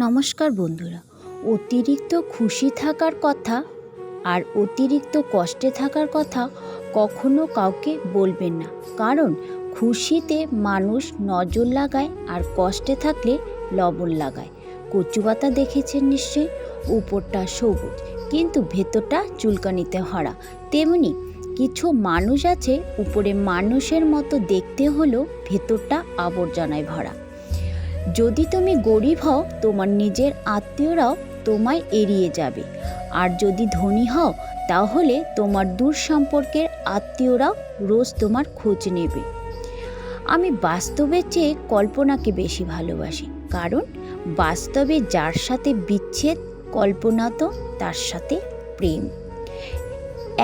নমস্কার বন্ধুরা, অতিরিক্ত খুশি থাকার কথা আর অতিরিক্ত কষ্টে থাকার কথা কখনো কাউকে বলবেন না। কারণ খুশিতে মানুষ নজর লাগায় আর কষ্টে থাকলে লবণ লাগায়। কচু পাতা দেখেছেন নিশ্চয়ই, উপরটা সবুজ কিন্তু ভেতরটা চুলকানিতে ভরা। তেমনি কিছু মানুষ আছে, উপরে মানুষের মতো দেখতে হলেও ভেতরটা আবর্জনায় ভরা। যদি তুমি গরিব হও, তোমার নিজের আত্মীয়রাও তোমায় এড়িয়ে যাবে, আর যদি ধনী হও তাহলে তোমার দূর সম্পর্কের আত্মীয়রাও রোজ তোমার খোঁজ নেবে। আমি বাস্তবের চেয়ে কল্পনাকে বেশি ভালোবাসি, কারণ বাস্তবে যার সাথে বিচ্ছেদ, কল্পনা তো তার সাথে প্রেম।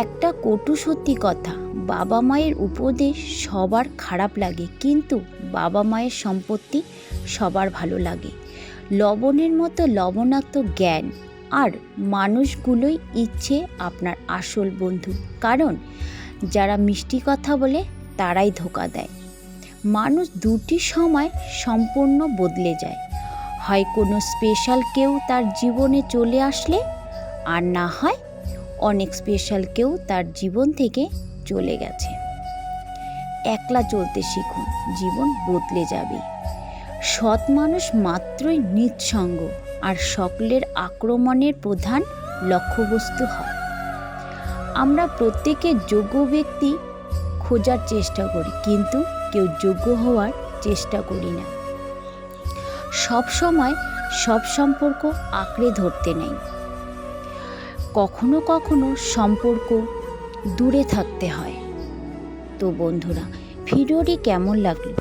একটা কটু সত্যি কথা, বাবা মায়ের উপদেশ সবার খারাপ লাগে, কিন্তু বাবা মায়ের সম্পত্তি সবার ভালো লাগে। লবণের মতো লবণাক্ত জ্ঞান আর মানুষগুলোই ইচ্ছে আপনার আসল বন্ধু, কারণ যারা মিষ্টি কথা বলে তারাই ধোঁকা দেয়। মানুষ দুটি সময় সম্পূর্ণ বদলে যায়, হয় কোনো স্পেশাল কেউ তার জীবনে চলে আসলে, আর না হয় অনেক স্পেশাল কেউ তার জীবন থেকে চলে গেছে। একলা চলতে শিখুন, জীবন বদলে যাবে। সৎ মানুষ মাত্রই নিঃসঙ্গ আর সকলের আক্রমণের প্রধান লক্ষ্যবস্তু হয়। আমরা প্রত্যেকে যোগ্য ব্যক্তি খোঁজার চেষ্টা করি, কিন্তু কেউ যোগ্য হওয়ার চেষ্টা করি না। সব সময় সব সম্পর্ক আঁকড়ে ধরতে নেই, কখনো কখনো সম্পর্ক দূরে থাকতে হয়। তো বন্ধুরা, ভিডিওটি কেমন লাগলো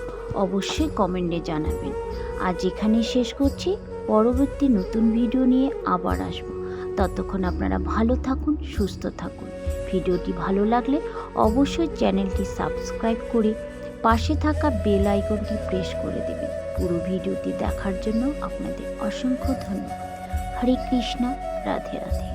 অবশ্যই কমেন্টে জানাবেন। আজ এখানেই শেষ করছি, পরবর্তী নতুন ভিডিও নিয়ে আবার আসবো। ততক্ষণ আপনারা ভালো থাকুন, সুস্থ থাকুন। ভিডিওটি ভালো লাগলে অবশ্যই চ্যানেলটি সাবস্ক্রাইব করে পাশে থাকা বেল আইকনটি প্রেস করে দেবেন। পুরো ভিডিওটি দেখার জন্য আপনাদের অসংখ্য ধন্যবাদ। হরে কৃষ্ণ, রাধে রাধে।